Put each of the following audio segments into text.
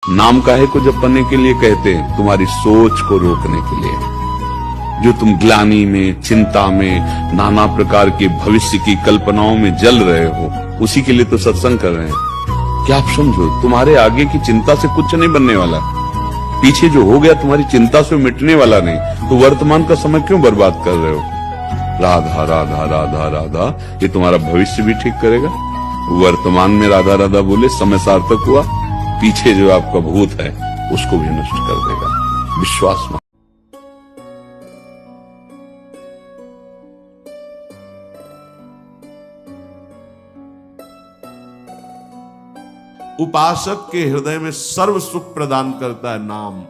नाम काहे को जपने के लिए कहते हैं? तुम्हारी सोच को रोकने के लिए। जो तुम ग्लानि में, चिंता में, नाना प्रकार के भविष्य की कल्पनाओं में जल रहे हो, उसी के लिए तो सत्संग कर रहे हैं। क्या आप समझो, तुम्हारे आगे की चिंता से कुछ नहीं बनने वाला। पीछे जो हो गया तुम्हारी चिंता से मिटने वाला नहीं, तो वर्तमान का समय क्यों बर्बाद कर रहे हो? राधा राधा राधा राधा, ये तुम्हारा भविष्य भी ठीक करेगा। वर्तमान में राधा राधा बोले समय सार्थक हुआ, पीछे जो आपका भूत है उसको भी नष्ट कर देगा। विश्वास में उपासक के हृदय में सर्व सुख प्रदान करता है नाम।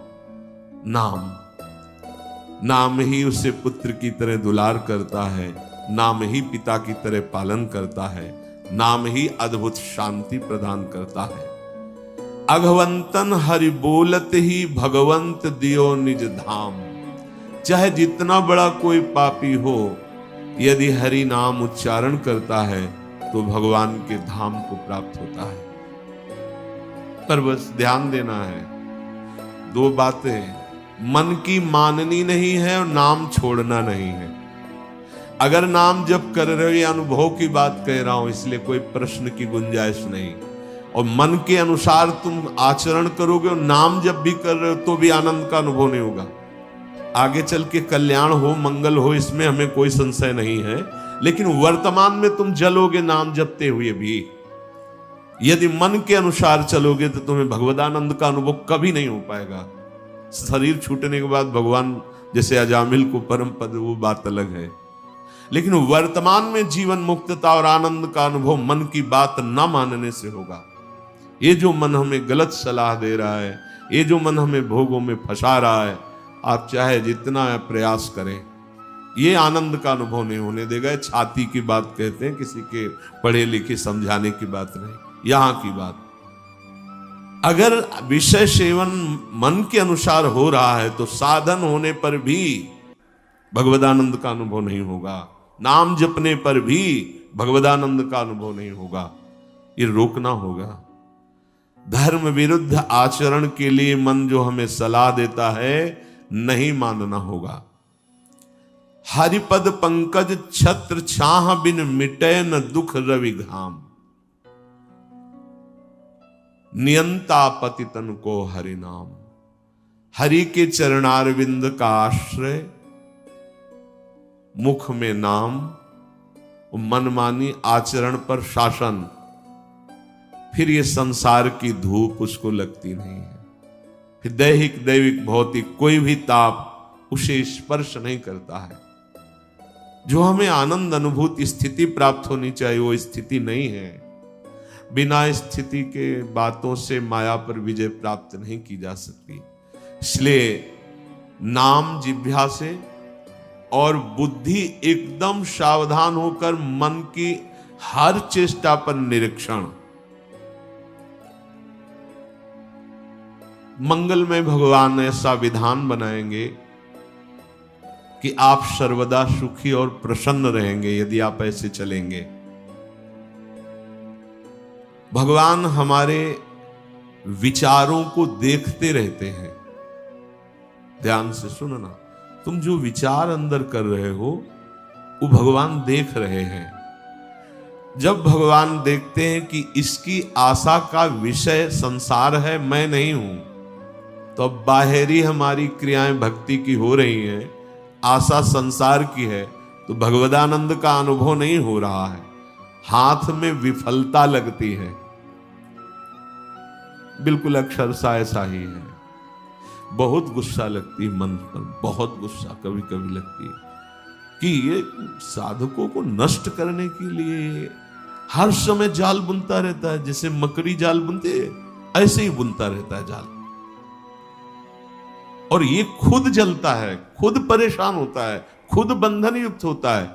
नाम नाम ही उसे पुत्र की तरह दुलार करता है, नाम ही पिता की तरह पालन करता है, नाम ही अद्भुत शांति प्रदान करता है। अघवंतन हरि बोलत ही भगवंत दियो निज धाम। चाहे जितना बड़ा कोई पापी हो, यदि हरि नाम उच्चारण करता है तो भगवान के धाम को प्राप्त होता है। पर बस ध्यान देना है, दो बातें, मन की माननी नहीं है और नाम छोड़ना नहीं है। अगर नाम जप कर रहे हो, ये अनुभव की बात कह रहा हूं, इसलिए कोई प्रश्न की गुंजाइश नहीं। और मन के अनुसार तुम आचरण करोगे और नाम जब भी कर रहे हो तो भी आनंद का अनुभव नहीं होगा। आगे चल के कल्याण हो, मंगल हो, इसमें हमें कोई संशय नहीं है, लेकिन वर्तमान में तुम जलोगे नाम जपते हुए भी। यदि मन के अनुसार चलोगे तो तुम्हें भगवदानंद का अनुभव कभी नहीं हो पाएगा। शरीर छूटने के बाद भगवान जैसे अजामिल को परम पद, वो बात अलग है, लेकिन वर्तमान में जीवन मुक्तता और आनंद का अनुभव मन की बात न मानने से होगा। ये जो मन हमें गलत सलाह दे रहा है, ये जो मन हमें भोगों में फंसा रहा है, आप चाहे जितना प्रयास करें, ये आनंद का अनुभव नहीं होने देगा। छाती की बात कहते हैं, किसी के पढ़े लिखे समझाने की बात नहीं, यहां की बात। अगर विषय सेवन मन के अनुसार हो रहा है तो साधन होने पर भी भगवदानंद का अनुभव नहीं होगा, नाम जपने पर भी भगवदानंद का अनुभव नहीं होगा। ये रोकना होगा। धर्म विरुद्ध आचरण के लिए मन जो हमें सलाह देता है, नहीं मानना होगा। हरिपद पंकज छत्र छाह बिन मिटे न दुख रवि घाम। नियंता पतितन को हरि नाम। हरि के चरणारविंद का आश्रय, मुख में नाम, मनमानी आचरण पर शासन, फिर ये संसार की धूप उसको लगती नहीं है। फिर दैहिक दैविक भौतिक कोई भी ताप उसे स्पर्श नहीं करता है। जो हमें आनंद अनुभूति स्थिति प्राप्त होनी चाहिए, वो स्थिति नहीं है। बिना स्थिति के बातों से माया पर विजय प्राप्त नहीं की जा सकती। इसलिए नाम जिह्वा से और बुद्धि एकदम सावधान होकर मन की हर चेष्टा पर निरीक्षण। मंगल में भगवान ऐसा विधान बनाएंगे कि आप सर्वदा सुखी और प्रसन्न रहेंगे यदि आप ऐसे चलेंगे। भगवान हमारे विचारों को देखते रहते हैं। ध्यान से सुनना, तुम जो विचार अंदर कर रहे हो वो भगवान देख रहे हैं। जब भगवान देखते हैं कि इसकी आशा का विषय संसार है, मैं नहीं हूं, तो अब बाहरी हमारी क्रियाएं भक्ति की हो रही हैं, आशा संसार की है, तो भगवदानंद का अनुभव नहीं हो रहा है, हाथ में विफलता लगती है। बिल्कुल अक्षरशः ऐसा ही है। बहुत गुस्सा लगती है मन पर, बहुत गुस्सा कभी कभी लगती है कि ये साधकों को नष्ट करने के लिए हर समय जाल बुनता रहता है। जैसे मकड़ी जाल बुनते ऐसे ही बुनता रहता है जाल, और ये खुद जलता है, खुद परेशान होता है, खुद बंधन युक्त होता है।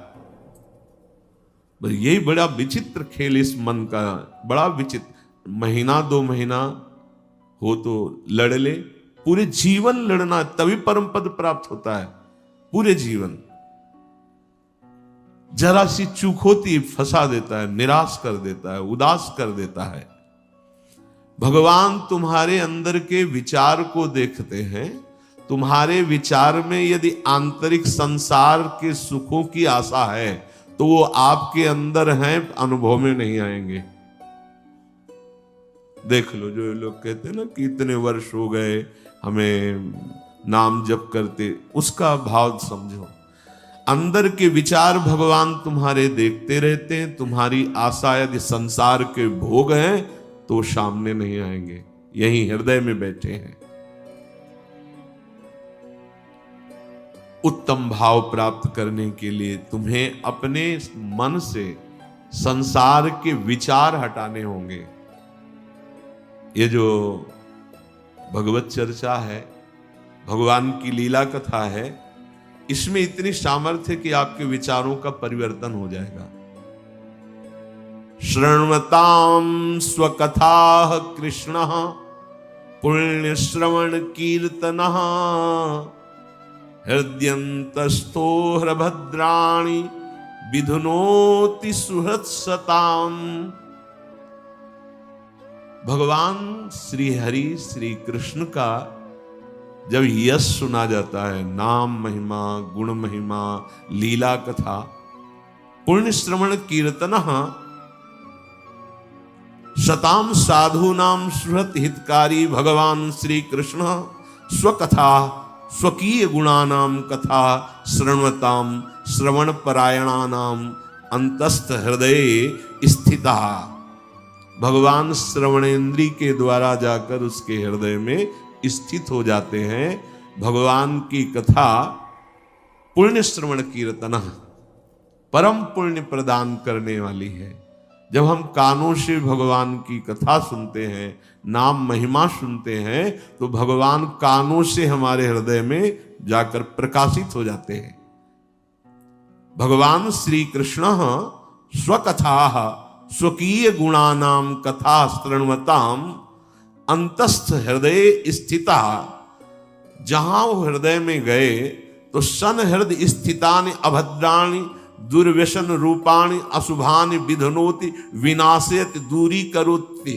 यही बड़ा विचित्र खेल इस मन का, बड़ा विचित्र। महीना दो महीना हो तो लड़ ले, पूरे जीवन लड़ना, तभी परम पद प्राप्त होता है। पूरे जीवन जरा सी चूक होती फंसा देता है, निराश कर देता है, उदास कर देता है। भगवान तुम्हारे अंदर के विचार को देखते हैं। तुम्हारे विचार में यदि आंतरिक संसार के सुखों की आशा है तो वो आपके अंदर हैं, अनुभव में नहीं आएंगे। देख लो, जो लोग कहते हैं ना कि इतने वर्ष हो गए हमें नाम जप करते, उसका भाव समझो। अंदर के विचार भगवान तुम्हारे देखते रहते हैं। तुम्हारी आशा यदि संसार के भोग हैं तो सामने नहीं आएंगे, यही हृदय में बैठे हैं। उत्तम भाव प्राप्त करने के लिए तुम्हें अपने मन से संसार के विचार हटाने होंगे। ये जो भगवत चर्चा है, भगवान की लीला कथा है, इसमें इतनी सामर्थ्य कि आपके विचारों का परिवर्तन हो जाएगा। शृण्वताम स्वकथा कृष्ण पुण्य श्रवण कीर्तन हृदयंतस्थो हृभद्राणि विधुनोति सुहृत्सताम। भगवान श्री हरि श्री कृष्ण का जब यश सुना जाता है, नाम महिमा, गुण महिमा, लीला कथा, पुण्य श्रवण कीर्तन शताम साधु नाम सुहृत हितकारी। भगवान श्री कृष्ण स्वकथा स्वकीय गुणानाम कथा श्रृण्वताम श्रवण परायणानाम अंतस्थ हृदय स्थिता। भगवान श्रवणेन्द्री के द्वारा जाकर उसके हृदय में स्थित हो जाते हैं। भगवान की कथा पुण्य श्रवण कीर्तन परम पुण्य प्रदान करने वाली है। जब हम कानों से भगवान की कथा सुनते हैं, नाम महिमा सुनते हैं, तो भगवान कानों से हमारे हृदय में जाकर प्रकाशित हो जाते हैं। भगवान श्री कृष्ण स्वकथा स्वकीय गुणानाम कथा शृण्वताम अंतस्थ हृदय स्थिता। जहां वो हृदय में गए तो सन हृदय स्थितानि अभद्राणि दुर्व्यसन रूपाणि अशुभानि विधनोति विनाशयति दूरी करोति।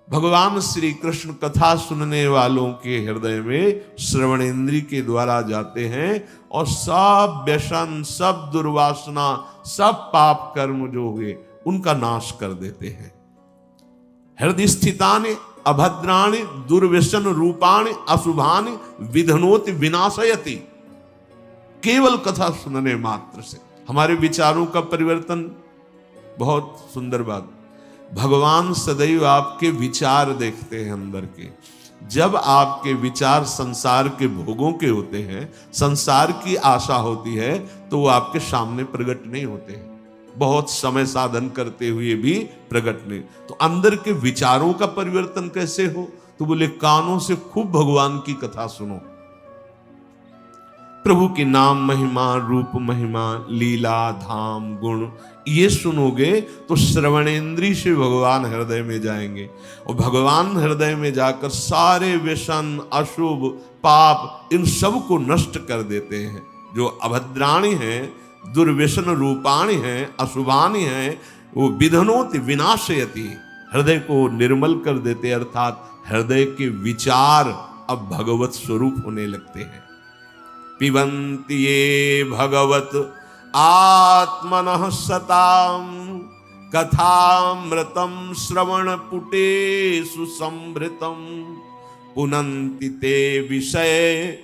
भगवान श्री कृष्ण कथा सुनने वालों के हृदय में श्रवणेन्द्री के द्वारा जाते हैं और सब व्यसन, सब दुर्वासना, सब पाप कर्म जो हुए उनका नाश कर देते हैं। हृदय स्थितानि अभद्राणि दुर्व्यसन रूपाणि अशुभानि विधनोति विनाशयति। केवल कथा सुनने मात्र से हमारे विचारों का परिवर्तन। बहुत सुंदर बात, भगवान सदैव आपके विचार देखते हैं अंदर के। जब आपके विचार संसार के भोगों के होते हैं, संसार की आशा होती है, तो वो आपके सामने प्रकट नहीं होते हैं। बहुत समय साधन करते हुए भी प्रकट नहीं। तो अंदर के विचारों का परिवर्तन कैसे हो? तो बोले कानों से खूब भगवान की कथा सुनो। प्रभु के नाम महिमा, रूप महिमा, लीला, धाम, गुण ये सुनोगे तो श्रवणेन्द्री से भगवान हृदय में जाएंगे और भगवान हृदय में जाकर सारे व्यसन, अशुभ, पाप इन सब को नष्ट कर देते हैं। जो अभद्राणी हैं, दुर्व्यसन रूपाणी हैं, अशुभानी हैं, वो विधनोति विनाशयति, हृदय को निर्मल कर देते, अर्थात हृदय के विचार अब भगवत स्वरूप होने लगते हैं। पिबन्ति ये भगवत आत्मनः सताम कथामृतं श्रवण पुटेषु संभृतं पुनन्ति ते विषय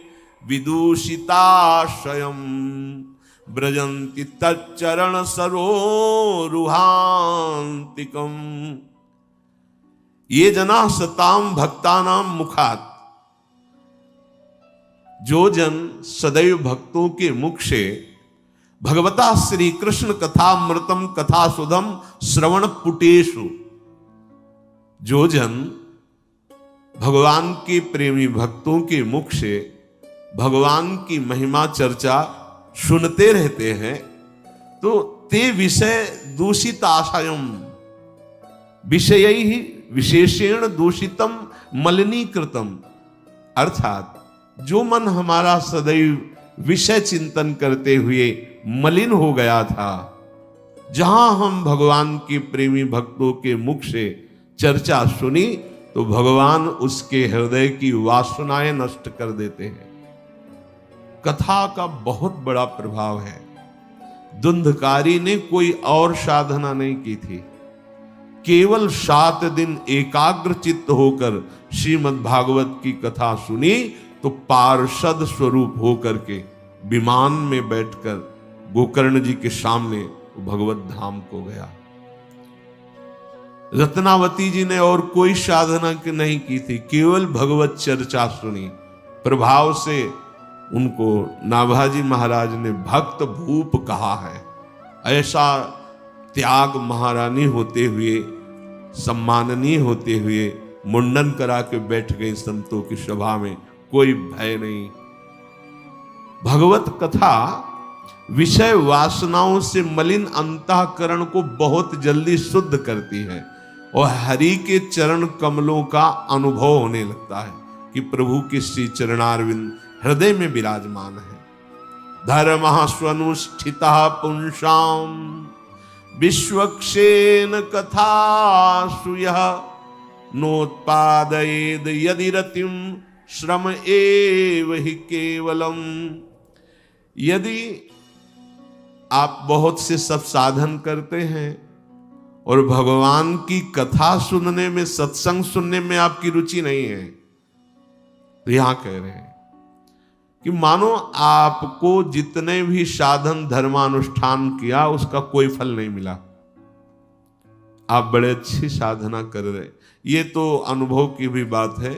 विदूषिताशयम् ब्रजन्ति तच्चरण सरोरुहान्तिकम्। ये जना सताम भक्तानां मुखात्, जो जन सदैव भक्तों के मुख से भगवता श्री कृष्ण कथामृतम कथा सुधम श्रवण पुटेषु, जो जन भगवान के प्रेमी भक्तों के मुख से भगवान की महिमा चर्चा सुनते रहते हैं, तो ते विषय दूषित आशयम, विषय ही विशेषेण दूषितम मलिनीकृतम, अर्थात जो मन हमारा सदैव विषय चिंतन करते हुए मलिन हो गया था, जहां हम भगवान के प्रेमी भक्तों के मुख से चर्चा सुनी तो भगवान उसके हृदय की वासनाएं नष्ट कर देते हैं। कथा का बहुत बड़ा प्रभाव है। धुंधकारी ने कोई और साधना नहीं की थी, केवल 7 दिन एकाग्र चित्त होकर श्रीमद् भागवत की कथा सुनी तो पार्षद स्वरूप होकर के विमान में बैठकर गोकर्ण जी के सामने भगवत धाम को गया। रत्नावती जी ने और कोई साधना नहीं की थी, केवल भगवत चर्चा सुनी। प्रभाव से उनको नाभाजी महाराज ने भक्त भूप कहा है। ऐसा त्याग महारानी होते हुए, सम्माननीय होते हुए मुंडन करा के बैठ गई संतों की सभा में, कोई भय नहीं। भगवत कथा विषय वासनाओं से मलिन अंतःकरण को बहुत जल्दी शुद्ध करती है और हरि के चरण कमलों का अनुभव होने लगता है कि प्रभु के श्री चरणारविंद हृदय में विराजमान है। धर्मः स्वनुष्ठिता पुंसाम विश्वक्षेन कथा सुयः नोत्पादयेद यदि रतिम श्रम एव हि केवलम। यदि आप बहुत से सब साधन करते हैं और भगवान की कथा सुनने में, सत्संग सुनने में आपकी रुचि नहीं है, तो यहां कह रहे हैं कि मानो आपको जितने भी साधन धर्मानुष्ठान किया उसका कोई फल नहीं मिला। आप बड़े अच्छी साधना कर रहे, ये तो अनुभव की भी बात है।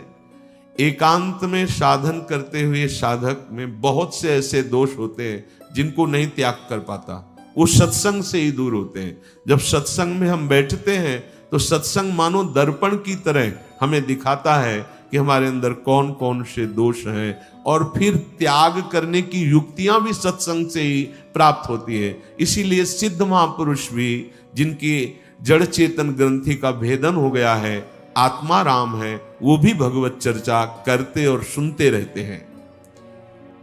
एकांत में साधन करते हुए साधक में बहुत से ऐसे दोष होते हैं जिनको नहीं त्याग कर पाता, वो सत्संग से ही दूर होते हैं। जब सत्संग में हम बैठते हैं तो सत्संग मानो दर्पण की तरह हमें दिखाता है कि हमारे अंदर कौन कौन से दोष हैं, और फिर त्याग करने की युक्तियां भी सत्संग से ही प्राप्त होती है। इसीलिए सिद्ध महापुरुष भी, जिनकी जड़ चेतन ग्रंथि का भेदन हो गया है, आत्मा राम है, वो भी भगवत चर्चा करते और सुनते रहते हैं।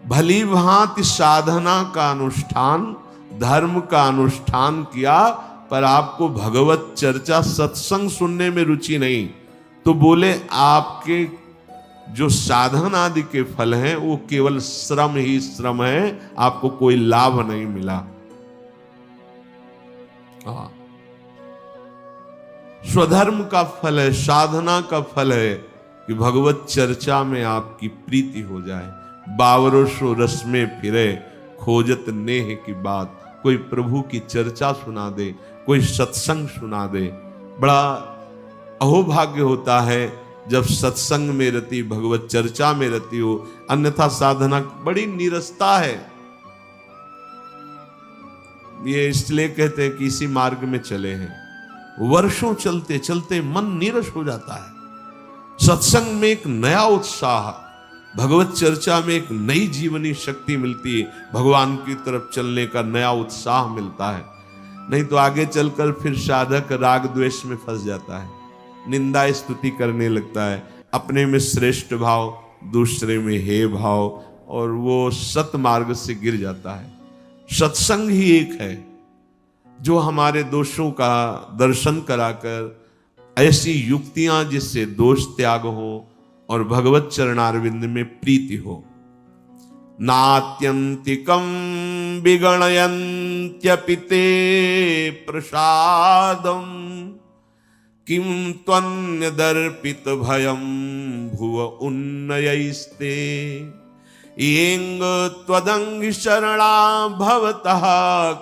भली भांति साधना का अनुष्ठान, धर्म का अनुष्ठान किया, पर आपको भगवत चर्चा सत्संग सुनने में रुचि नहीं, तो बोले आपके जो साधन आदि के फल हैं वो केवल श्रम ही श्रम है, आपको कोई लाभ नहीं मिला। स्वधर्म का फल है, साधना का फल है कि भगवत चर्चा में आपकी प्रीति हो जाए। बावरो सो रस में फिरे खोजत नेह की बात, कोई प्रभु की चर्चा सुना दे, कोई सत्संग सुना दे। बड़ा अहोभाग्य होता है जब सत्संग में रति, भगवत चर्चा में रति हो, अन्यथा साधना बड़ी नीरसता है। ये इसलिए कहते हैं कि इसी मार्ग में चले हैं, वर्षों चलते चलते मन नीरस हो जाता है। सत्संग में एक नया उत्साह, भगवत चर्चा में एक नई जीवनी शक्ति मिलती है, भगवान की तरफ चलने का नया उत्साह मिलता है। नहीं तो आगे चलकर फिर साधक राग द्वेष में फंस जाता है, निंदा स्तुति करने लगता है, अपने में श्रेष्ठ भाव, दूसरे में हे भाव, और वो सत मार्ग से गिर जाता है। सत्संग ही एक है जो हमारे दोषों का दर्शन कराकर ऐसी युक्तियां जिससे दोष त्याग हो और भगवत चरणारविंद में प्रीति हो। नात्यंतिकम विगणयन्त्यपि ते प्रसादम किम त्वन्यदर्पित भयं भुव उन्नयैस्ते येंग त्वदंग शरणा भवतः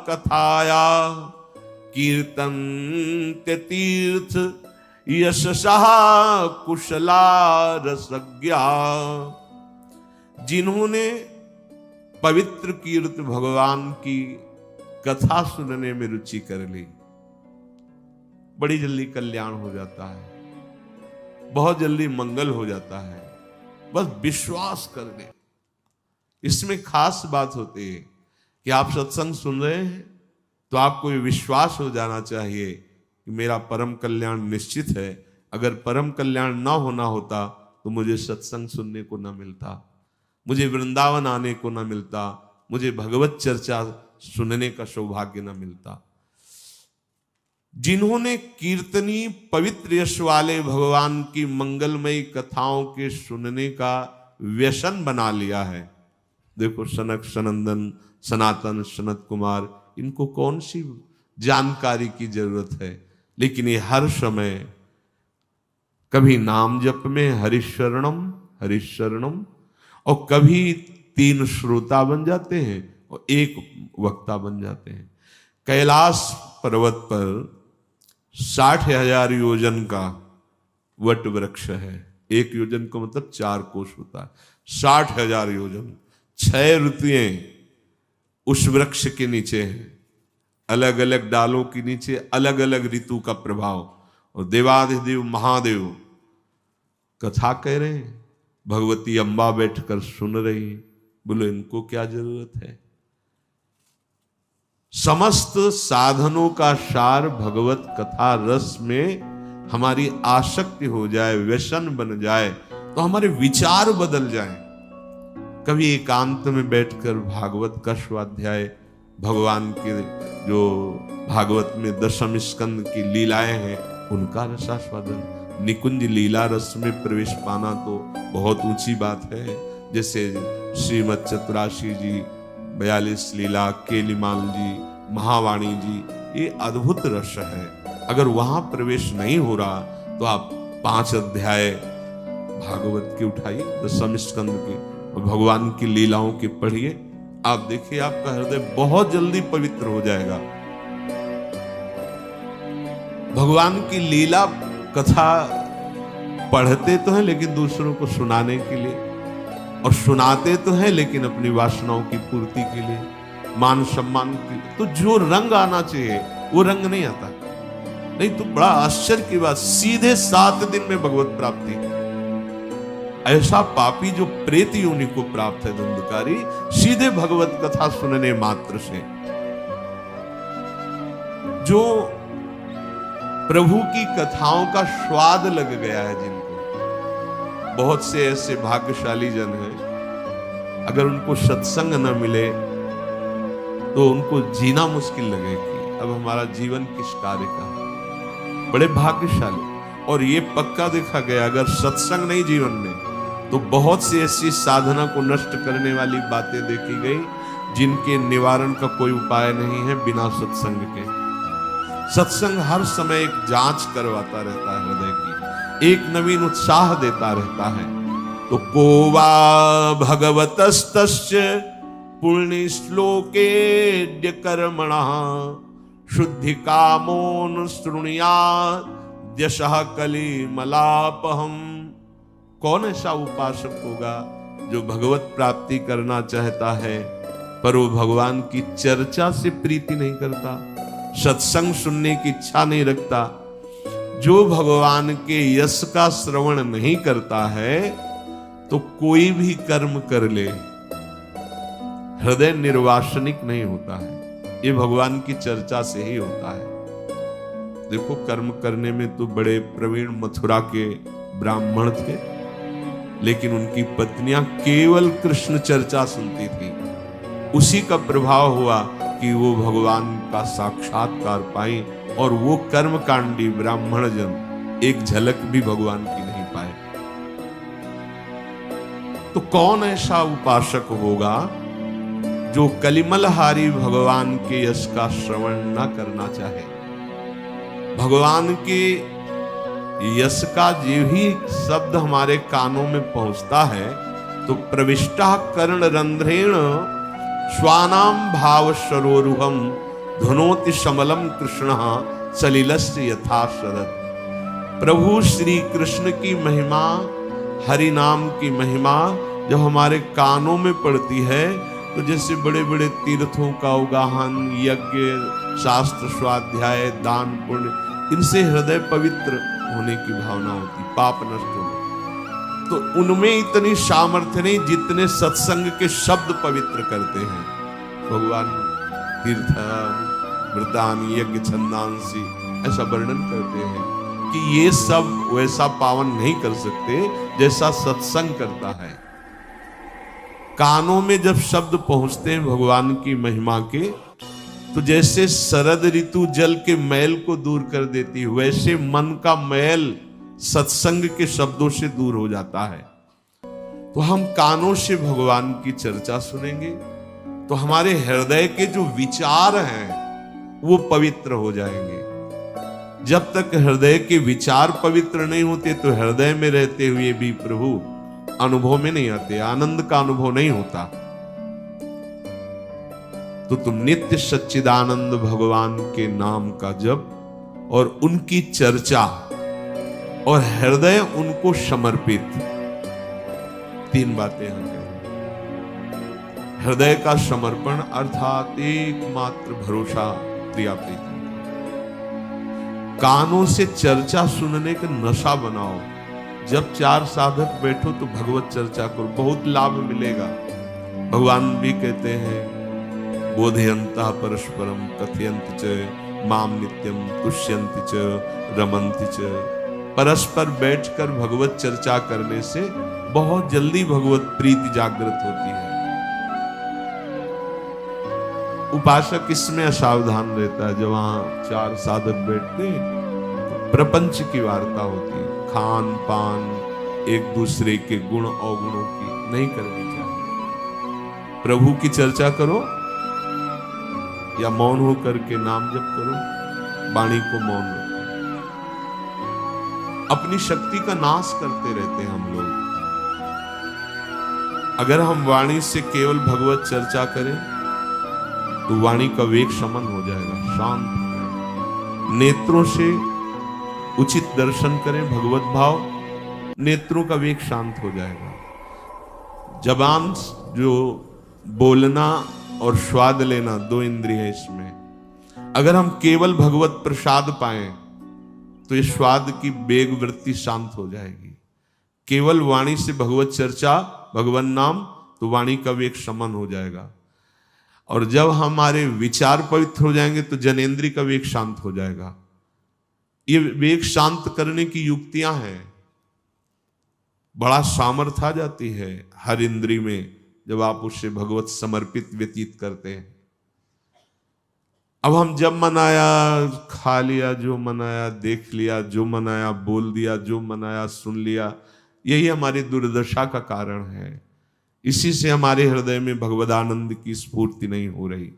कथाया कीर्तन्ते तीर्थ यशसः कुशला रसज्ञा। जिन्होंने पवित्र कीर्त भगवान की कथा सुनने में रुचि कर ली, बड़ी जल्दी कल्याण हो जाता है, बहुत जल्दी मंगल हो जाता है। बस विश्वास कर ले। इसमें खास बात होती है कि आप सत्संग सुन रहे हैं तो आपको ये विश्वास हो जाना चाहिए कि मेरा परम कल्याण निश्चित है। अगर परम कल्याण ना होना होता तो मुझे सत्संग सुनने को ना मिलता, मुझे वृंदावन आने को ना मिलता, मुझे भगवत चर्चा सुनने का सौभाग्य ना मिलता। जिन्होंने कीर्तनी पवित्र यश वाले भगवान की मंगलमयी कथाओं के सुनने का व्यसन बना लिया है। देखो सनक सनंदन सनातन सनत कुमार, इनको कौन सी जानकारी की जरूरत है, लेकिन ये हर समय कभी नाम जप में हरिशरणम हरिशरणम, और कभी 3 श्रोता बन जाते हैं और 1 वक्ता बन जाते हैं। कैलाश पर्वत पर 60,000 योजन का वट वृक्ष है। 1 योजन का मतलब 4 कोस होता है। 60,000 योजन, 6 ऋतुएं उस वृक्ष के नीचे हैं। अलग अलग डालों के नीचे अलग अलग ऋतु का प्रभाव, और देवाधिदेव महादेव कथा कह रहे हैं। भगवती अम्बा बैठकर सुन रही है। बोलो इनको क्या जरूरत है। समस्त साधनों का सार भगवत कथा रस में हमारी आसक्ति हो जाए, व्यसन बन जाए, तो हमारे विचार बदल जाएं। कभी एकांत में बैठकर भागवत का स्वाध्याय, भगवान के जो भागवत में दशम स्कंद की लीलाएं हैं उनका रसास्वादन, निकुंज लीला रस में प्रवेश पाना तो बहुत ऊंची बात है। जैसे श्रीमद चतुराशी जी, 42 लीला, केलीमाल जी, महावाणी जी, ये अद्भुत रस है। अगर वहां प्रवेश नहीं हो रहा तो आप 5 अध्याय भागवत के उठाइए, दशम स्कंद के, और भगवान की लीलाओं के पढ़िए। आप देखिए आपका हृदय बहुत जल्दी पवित्र हो जाएगा। भगवान की लीला कथा पढ़ते तो हैं लेकिन दूसरों को सुनाने के लिए, और सुनाते तो हैं लेकिन अपनी वासनाओं की पूर्ति के लिए, मान सम्मान के लिए। तो जो रंग आना चाहिए वो रंग नहीं आता। नहीं तो बड़ा आश्चर्य की बात, सीधे 7 दिन में भगवत प्राप्ति। ऐसा पापी जो प्रेत योनि को प्राप्त है धुंधकारी, सीधे भगवत कथा सुनने मात्र से। जो प्रभु की कथाओं का स्वाद लग गया है जिनको, बहुत से ऐसे भाग्यशाली जन हैं, अगर उनको सत्संग न मिले तो उनको जीना मुश्किल लगेगी। अब हमारा जीवन किस कार्य का है। बड़े भाग्यशाली। और ये पक्का देखा गया, अगर सत्संग नहीं जीवन में तो बहुत सी ऐसी साधना को नष्ट करने वाली बातें देखी गई जिनके निवारण का कोई उपाय नहीं है बिना सत्संग के। सत्संग हर समय एक जांच करवाता रहता है हृदय की, एक नवीन उत्साह देता रहता है। तो कोवा भगवतस्तस्य पुण्य श्लोके कर्मणः शुद्धि कामोन शृणुयात् यशः कलिमलापहम्। कौन ऐसा उपासक होगा जो भगवत प्राप्ति करना चाहता है पर वो भगवान की चर्चा से प्रीति नहीं करता, सत्संग सुनने की इच्छा नहीं रखता, जो भगवान के यश का श्रवण नहीं करता है, तो कोई भी कर्म कर ले हृदय निर्वासनिक नहीं होता है। ये भगवान की चर्चा से ही होता है। देखो कर्म करने में तो बड़े प्रवीण मथुरा के ब्राह्मण थे, लेकिन उनकी पत्नियां केवल कृष्ण चर्चा सुनती थी। उसी का प्रभाव हुआ कि वो भगवान का साक्षात्कार पाई, और वो कर्मकांडी ब्राह्मण जन एक झलक भी भगवान की नहीं पाए। तो कौन ऐसा उपासक होगा जो कलिमलहारी भगवान के यश का श्रवण न करना चाहे। भगवान के यश का जो ही शब्द हमारे कानों में पहुंचता है तो प्रविष्टा कर्ण रंध्रेण स्वानाम भाव सरोरुहम धुनोति समलम कृष्ण सलिलस्य यथा शरद। प्रभु श्री कृष्ण की महिमा, हरि नाम की महिमा जब हमारे कानों में पड़ती है तो जैसे बड़े बड़े तीर्थों का अवगाहन, यज्ञ, शास्त्र स्वाध्याय, दान पुण्य, इनसे हृदय पवित्र होने की भावना होती, पाप नष्ट होने। तो उनमें इतनी सामर्थ्य नहीं जितने सत्संग के शब्द पवित्र करते हैं। भगवान तीर्थ वृतानि यज्ञ छंदांसी ऐसा वर्णन करते हैं कि ये सब वैसा पावन नहीं कर सकते जैसा सत्संग करता है। कानों में जब शब्द पहुंचते हैं भगवान की महिमा के तो जैसे शरद ऋतु जल के मैल को दूर कर देती है, वैसे मन का मैल सत्संग के शब्दों से दूर हो जाता है। तो हम कानों से भगवान की चर्चा सुनेंगे तो हमारे हृदय के जो विचार हैं वो पवित्र हो जाएंगे। जब तक हृदय के विचार पवित्र नहीं होते तो हृदय में रहते हुए भी प्रभु अनुभव में नहीं आते, आनंद का अनुभव नहीं होता। तो तुम नित्य सच्चिदानंद भगवान के नाम का जप और उनकी चर्चा और हृदय उनको समर्पित, 3 बातें हम कहें। हृदय का समर्पण अर्थात एकमात्र भरोसा प्रिया प्रीति। कानों से चर्चा सुनने का नशा बनाओ। जब 4 साधक बैठो तो भगवत चर्चा करो, बहुत लाभ मिलेगा। भगवान भी कहते हैं बोधयन्तः परस्परम कथयन्ति च माम नित्यम तुष्यन्ति च रमन्ति च। परस्पर बैठकर भगवत चर्चा करने से बहुत जल्दी भगवत प्रीति जागृत होती है। उपासक इसमें असावधान रहता है। जब वहां 4 साधक बैठते तो प्रपंच की वार्ता होती है, खान पान, एक दूसरे के गुण अवगुणों की नहीं करनी चाहिए। प्रभु की चर्चा करो या मौन होकर के नाम जप करो, वाणी को मौन रखो। अपनी शक्ति का नाश करते रहते हैं हम लोग। अगर हम वाणी से केवल भगवत चर्चा करें तो वाणी का वेग शमन हो जाएगा, शांत हो जाएगा। नेत्रों से उचित दर्शन करें भगवत भाव, नेत्रों का वेग शांत हो जाएगा। जबान जो बोलना और स्वाद लेना 2 इंद्रिय है इसमें। अगर हम केवल भगवत प्रसाद पाएं तो ये स्वाद की वेग वृत्ति शांत हो जाएगी। केवल वाणी से भगवत चर्चा, भगवान नाम, तो वाणी का वेग शमन हो जाएगा। और जब हमारे विचार पवित्र हो जाएंगे तो जनेन्द्रिय का वेग शांत हो जाएगा। ये वेग शांत करने की युक्तियां हैं। बड़ा सामर्थ्य आ जाती है हर इंद्रिय में जब आप उससे भगवत समर्पित व्यतीत करते हैं। अब हम जब मनाया खा लिया, जो मनाया देख लिया, जो मनाया बोल दिया, जो मनाया सुन लिया, यही हमारी दुर्दशा का कारण है। इसी से हमारे हृदय में भगवदानंद की स्फूर्ति नहीं हो रही।